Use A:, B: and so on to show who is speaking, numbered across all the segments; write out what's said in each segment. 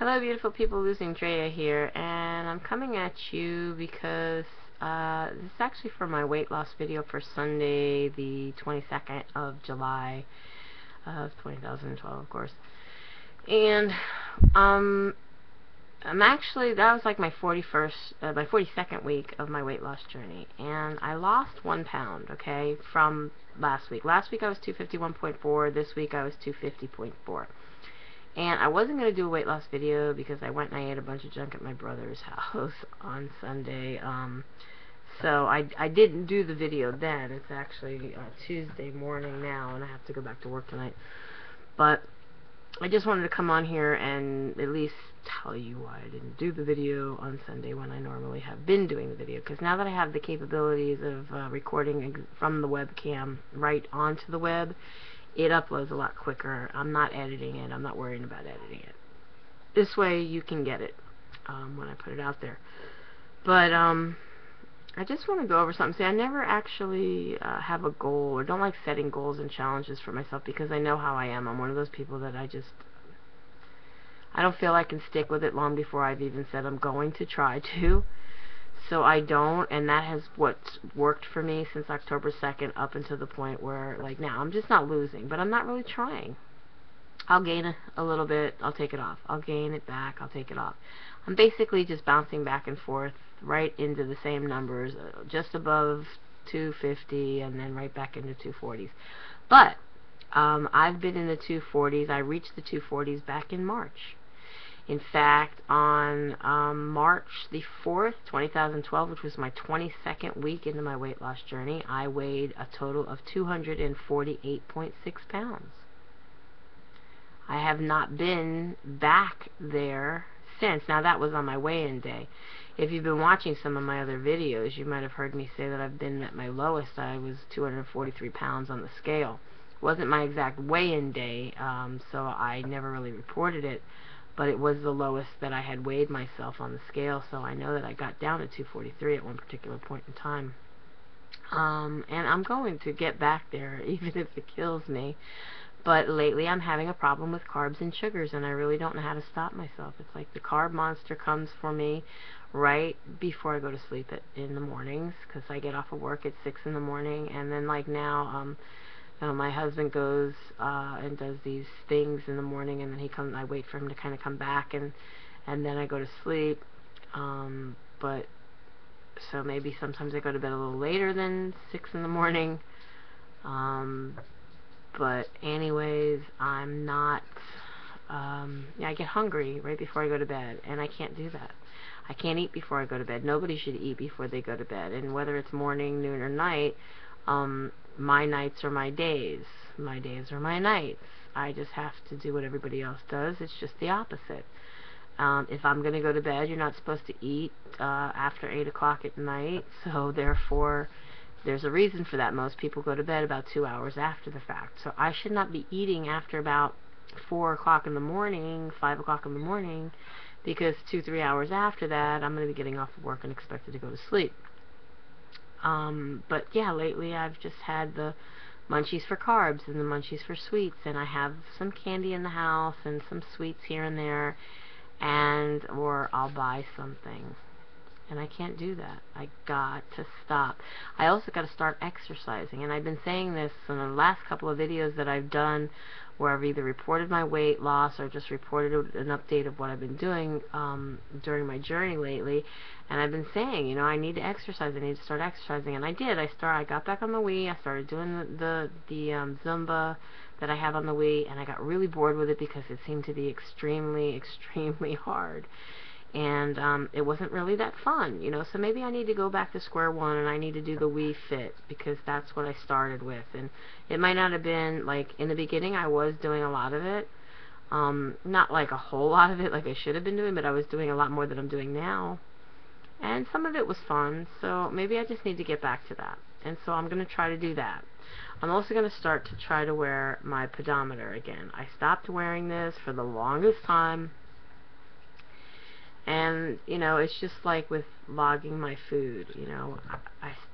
A: Hello beautiful people, LosingDrea here, and I'm coming at you because this is actually for my weight loss video for Sunday the 22nd of July of 2012, of course. And I'm actually, that was like my 42nd week of my weight loss journey, and I lost 1 pound, okay, from last week. Last week I was 251.4, this week I was 250.4. And I wasn't going to do a weight loss video because I went and I ate a bunch of junk at my brother's house on Sunday. So I didn't do the video then. It's actually Tuesday morning now, and I have to go back to work tonight. But I just wanted to come on here and at least tell you why I didn't do the video on Sunday when I normally have been doing the video. Because now that I have the capabilities of recording from the webcam right onto the web, it uploads a lot quicker. I'm not editing it. I'm not worrying about editing it. This way you can get it when I put it out there. But I just want to go over something. See, I never actually have a goal, or don't like setting goals and challenges for myself, because I know how I am. I'm one of those people that I don't feel I can stick with it long before I've even said I'm going to try to. So I don't, and that has what's worked for me since October 2nd up until the point where, like now, I'm just not losing, but I'm not really trying. I'll gain a little bit, I'll take it off. I'll gain it back, I'll take it off. I'm basically just bouncing back and forth right into the same numbers, just above 250 and then right back into 240s. But I've been in the 240s. I reached the 240s back in March. In fact, on March the 4th, 2012, which was my 22nd week into my weight loss journey, I weighed a total of 248.6 pounds. I have not been back there since. Now, that was on my weigh-in day. If you've been watching some of my other videos, you might have heard me say that I've been at my lowest. I was 243 pounds on the scale. It wasn't my exact weigh-in day, so I never really reported it. But it was the lowest that I had weighed myself on the scale, so I know that I got down to 243 at one particular point in time. And I'm going to get back there, even if it kills me. But lately I'm having a problem with carbs and sugars, and I really don't know how to stop myself. It's like the carb monster comes for me right before I go to sleep in the mornings, because I get off of work at 6 in the morning, and then like now, my husband goes and does these things in the morning, and then he comes. I wait for him to kind of come back, and then I go to sleep. But so maybe sometimes I go to bed a little later than 6 in the morning. But anyways, I'm not. Yeah, I get hungry right before I go to bed, and I can't do that. I can't eat before I go to bed. Nobody should eat before they go to bed, and whether it's morning, noon, or night. My nights are my days. My days are my nights. I just have to do what everybody else does. It's just the opposite. If I'm going to go to bed, you're not supposed to eat after 8 o'clock at night, so therefore there's a reason for that. Most people go to bed about 2 hours after the fact. So I should not be eating after about 4 o'clock in the morning, 5 o'clock in the morning, because 2-3 hours after that I'm going to be getting off of work and expected to go to sleep. But yeah, lately I've just had the munchies for carbs and the munchies for sweets, and I have some candy in the house and some sweets here and there, or I'll buy something, and I can't do that. I got to stop. I also got to start exercising, and I've been saying this in the last couple of videos that I've done, where I've either reported my weight loss or just reported an update of what I've been doing during my journey lately. And I've been saying, you know, I need to exercise. I need to start exercising, and I did. I got back on the Wii. I started doing the Zumba that I have on the Wii, and I got really bored with it because it seemed to be extremely, extremely hard. And it wasn't really that fun, you know, so maybe I need to go back to square one, and I need to do the Wii Fit, because that's what I started with. And it might not have been, like, in the beginning I was doing a lot of it, not like a whole lot of it like I should have been doing, but I was doing a lot more than I'm doing now, and some of it was fun, so maybe I just need to get back to that. And so I'm going to try to do that. I'm also going to start to try to wear my pedometer again. I stopped wearing this for the longest time. And, you know, it's just like with logging my food, you know,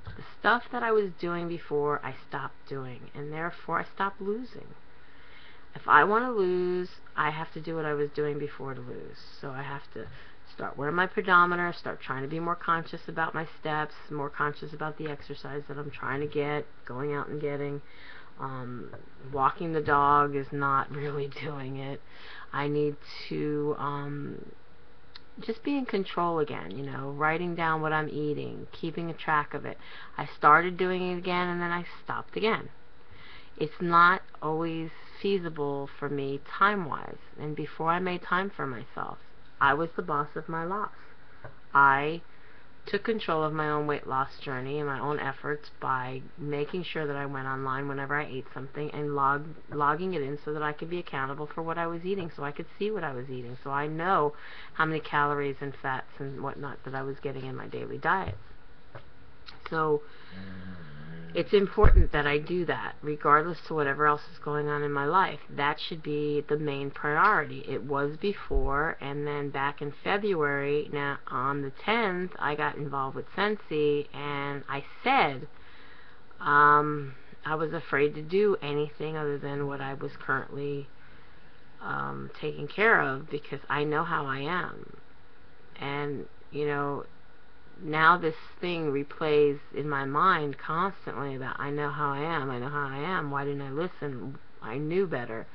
A: the stuff that I was doing before, I stopped doing, and therefore I stopped losing. If I want to lose, I have to do what I was doing before to lose. So I have to start wearing my pedometer, start trying to be more conscious about my steps, more conscious about the exercise that I'm trying to get, going out and getting. Walking the dog is not really doing it. I need to just be in control again, you know, writing down what I'm eating, keeping a track of it. I started doing it again and then I stopped again. It's not always feasible for me time-wise, and before I made time for myself, I was the boss of my loss. I took control of my own weight loss journey and my own efforts by making sure that I went online whenever I ate something and logging it in so that I could be accountable for what I was eating, so I could see what I was eating, so I know how many calories and fats and whatnot that I was getting in my daily diet. So it's important that I do that, regardless to whatever else is going on in my life. That should be the main priority. It was before, and then back in February, now on the 10th, I got involved with Sensi, and I said I was afraid to do anything other than what I was currently taking care of, because I know how I am. And, you know, now this thing replays in my mind constantly that I know how I am, why didn't I listen? I knew better.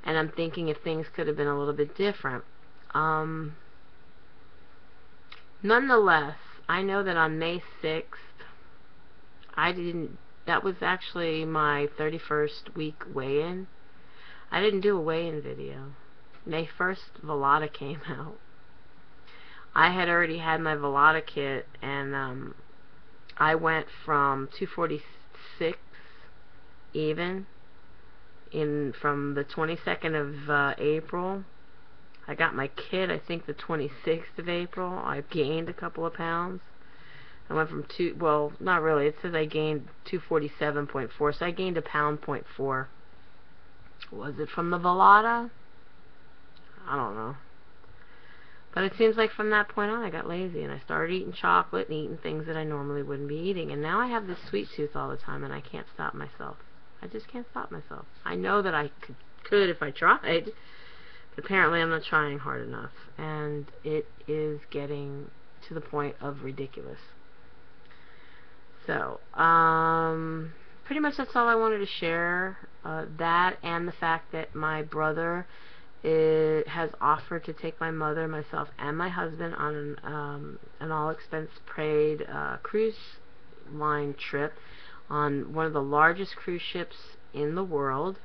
A: And I'm thinking if things could have been a little bit different. Nonetheless, I know that on May 6th, that was actually my 31st week weigh-in. I didn't do a weigh-in video. May 1st, Velada came out. I had already had my Velada kit, and I went from 246 even from the 22nd of April. I got my kit, I think, the 26th of April. I gained a couple of pounds. I went from well, not really. It says I gained 247.4, so I gained a pound, 0.4. Was it from the Velada? I don't know. But it seems like from that point on I got lazy and I started eating chocolate and eating things that I normally wouldn't be eating. And now I have this sweet tooth all the time and I can't stop myself. I just can't stop myself. I know that I could if I tried. But apparently I'm not trying hard enough. And it is getting to the point of ridiculous. So, pretty much that's all I wanted to share. That and the fact that my brother has offered to take my mother, myself, and my husband on an all-expense-paid cruise line trip on one of the largest cruise ships in the world.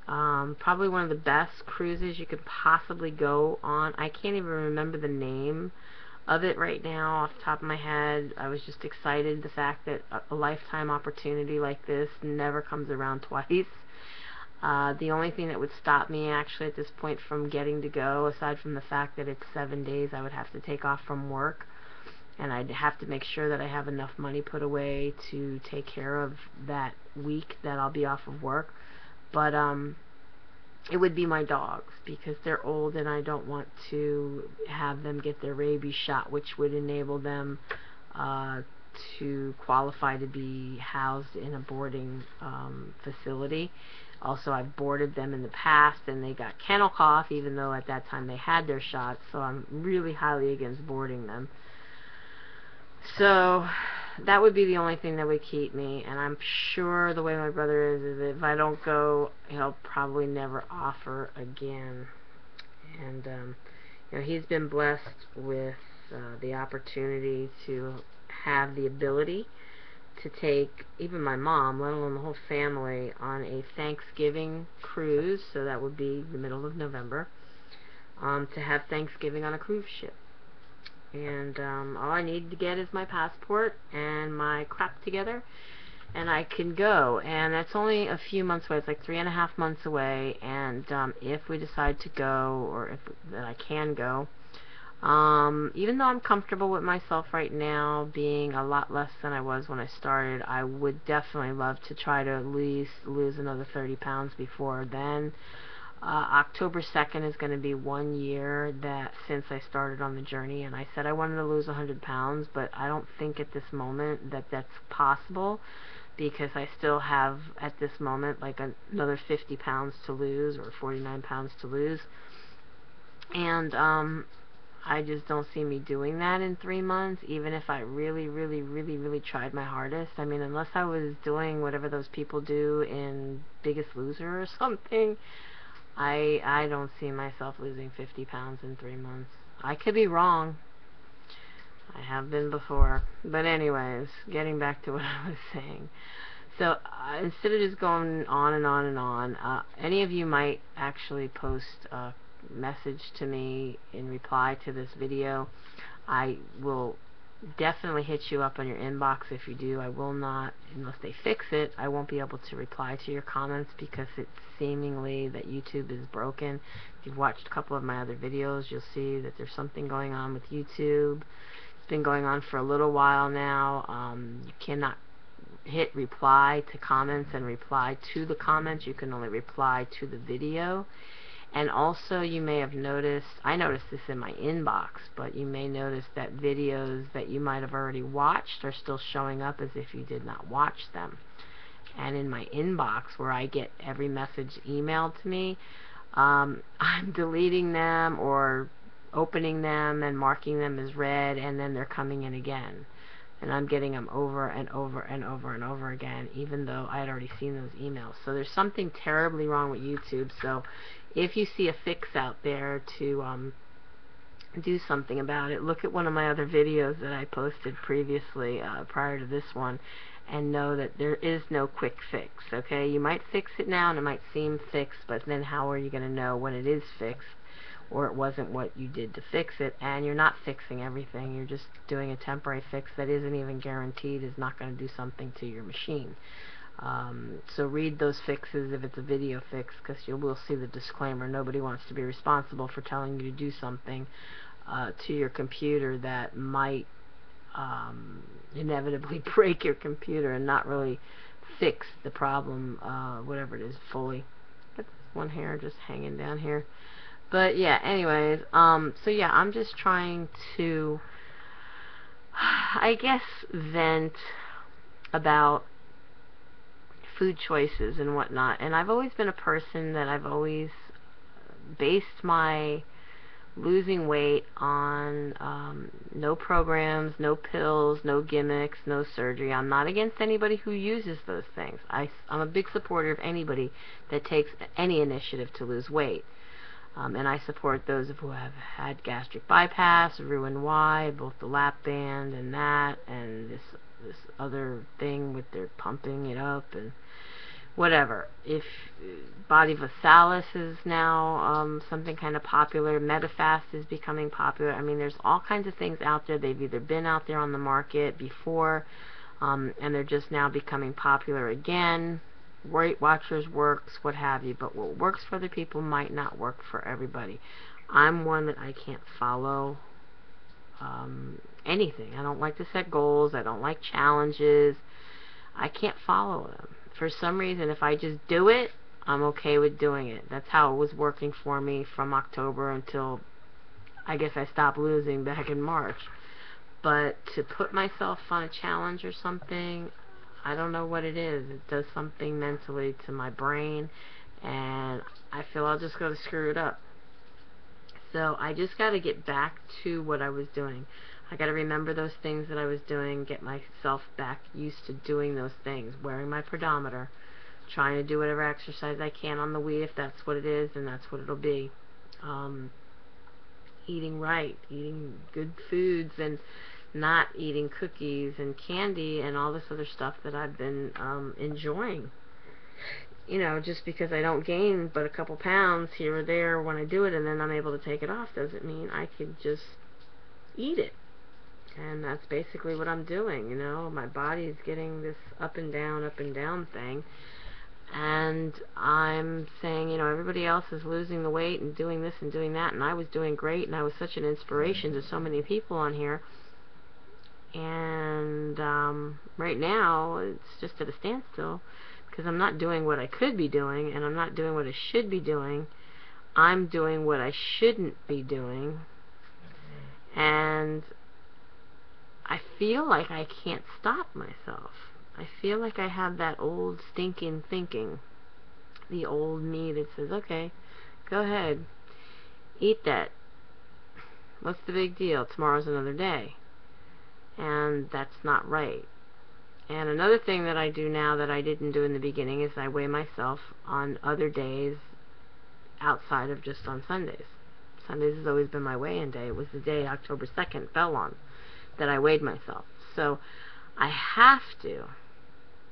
A: Probably one of the best cruises you could possibly go on. I can't even remember the name of it right now off the top of my head. I was just excited the fact that a lifetime opportunity like this never comes around twice. The only thing that would stop me actually at this point from getting to go, aside from the fact that it's 7 days, I would have to take off from work, and I'd have to make sure that I have enough money put away to take care of that week that I'll be off of work. But it would be my dogs, because they're old and I don't want to have them get their rabies shot, which would enable them to qualify to be housed in a boarding facility. Also, I've boarded them in the past and they got kennel cough, even though at that time they had their shots, so I'm really highly against boarding them. So that would be the only thing that would keep me, and I'm sure the way my brother is if I don't go, he'll probably never offer again. And you know, he's been blessed with the opportunity to have the ability to take even my mom, let alone the whole family, on a Thanksgiving cruise, so that would be the middle of November, to have Thanksgiving on a cruise ship. And all I need to get is my passport and my crap together, and I can go. And that's only a few months away. It's like 3.5 months away. And if we decide to go, or if that I can go, even though I'm comfortable with myself right now, being a lot less than I was when I started, I would definitely love to try to at least lose another 30 pounds before then. October 2nd is going to be 1 year that since I started on the journey, and I said I wanted to lose 100 pounds, but I don't think at this moment that that's possible, because I still have, at this moment, like another 50 pounds to lose, or 49 pounds to lose. And I just don't see me doing that in 3 months, even if I really tried my hardest. I mean, unless I was doing whatever those people do in Biggest Loser or something, I don't see myself losing 50 pounds in 3 months. I could be wrong. I have been before. But anyways, getting back to what I was saying. So instead of just going on and on and on, any of you might actually post a message to me in reply to this video. I will definitely hit you up on your inbox if you do. I will not, unless they fix it, I won't be able to reply to your comments because it's seemingly that YouTube is broken. If you've watched a couple of my other videos, you'll see that there's something going on with YouTube. It's been going on for a little while now. You cannot hit reply to comments and reply to the comments. You can only reply to the video. And also, you may have noticed, I noticed this in my inbox, but you may notice that videos that you might have already watched are still showing up as if you did not watch them. And in my inbox, where I get every message emailed to me, I'm deleting them or opening them and marking them as read, and then they're coming in again. And I'm getting them over and over and over and over again, even though I had already seen those emails. So there's something terribly wrong with YouTube. So if you see a fix out there to do something about it, look at one of my other videos that I posted previously, prior to this one, and know that there is no quick fix, okay? You might fix it now and it might seem fixed, but then how are you going to know when it is fixed, or it wasn't what you did to fix it? And you're not fixing everything. You're just doing a temporary fix that isn't even guaranteed is not going to do something to your machine. So read those fixes if it's a video fix, because you will see the disclaimer. Nobody wants to be responsible for telling you to do something to your computer that might inevitably break your computer and not really fix the problem, whatever it is, fully. Got this one hair just hanging down here. But yeah, anyways, so yeah, I'm just trying to, I guess, vent about food choices and whatnot. And I've always been a person that I've always based my losing weight on no programs, no pills, no gimmicks, no surgery. I'm not against anybody who uses those things. I'm a big supporter of anybody that takes any initiative to lose weight. And I support those who have had gastric bypass, Roux-en-Y, both the lap band and that, and this other thing with their pumping it up and whatever. If body vasalis is now something kind of popular, Medifast is becoming popular. I mean, there's all kinds of things out there. They've either been out there on the market before, and they're just now becoming popular again. Weight Watchers works, what have you, but what works for other people might not work for everybody. I'm one that I can't follow anything. I don't like to set goals. I don't like challenges. I can't follow them. For some reason, if I just do it, I'm okay with doing it. That's how it was working for me from October until I guess I stopped losing back in March. But to put myself on a challenge or something, I don't know what it is. It does something mentally to my brain, and I feel I'll just go to screw it up. So I just got to get back to what I was doing. I got to remember those things that I was doing, get myself back used to doing those things, wearing my pedometer, trying to do whatever exercise I can on the Wii. If that's what it is, then that's what it'll be. Eating right, eating good foods, and not eating cookies and candy and all this other stuff that I've been enjoying. You know, just because I don't gain but a couple pounds here or there when I do it and then I'm able to take it off doesn't mean I can just eat it. And that's basically what I'm doing, you know. My body is getting this up and down thing. And I'm saying, you know, everybody else is losing the weight and doing this and doing that, and I was doing great, and I was such an inspiration to so many people on here. And right now, it's just at a standstill, because I'm not doing what I could be doing, and I'm not doing what I should be doing. I'm doing what I shouldn't be doing, and I feel like I can't stop myself. I feel like I have that old stinking thinking. The old me that says, okay, go ahead, eat that. What's the big deal? Tomorrow's another day. And that's not right. And another thing that I do now that I didn't do in the beginning is I weigh myself on other days outside of just on Sundays. Sundays has always been my weigh-in day. It was the day October 2nd fell on that I weighed myself. So I have to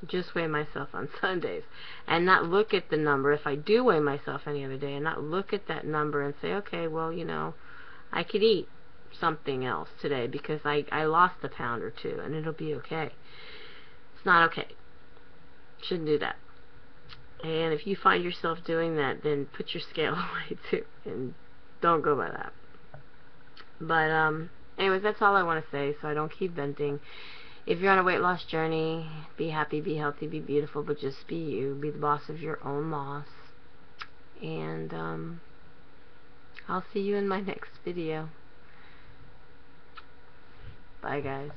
A: just weigh myself on Sundays and not look at the number if I do weigh myself any other day, and not look at that number and say, okay, well, you know, I could eat something else today because I lost a pound or two and it'll be okay. It's not okay. Shouldn't do that. And if you find yourself doing that, then put your scale away too and don't go by that. But anyways, that's all I want to say, so I don't keep venting. If you're on a weight loss journey, be happy, be healthy, be beautiful, but just be you. Be the boss of your own loss. And I'll see you in my next video. Bye, guys.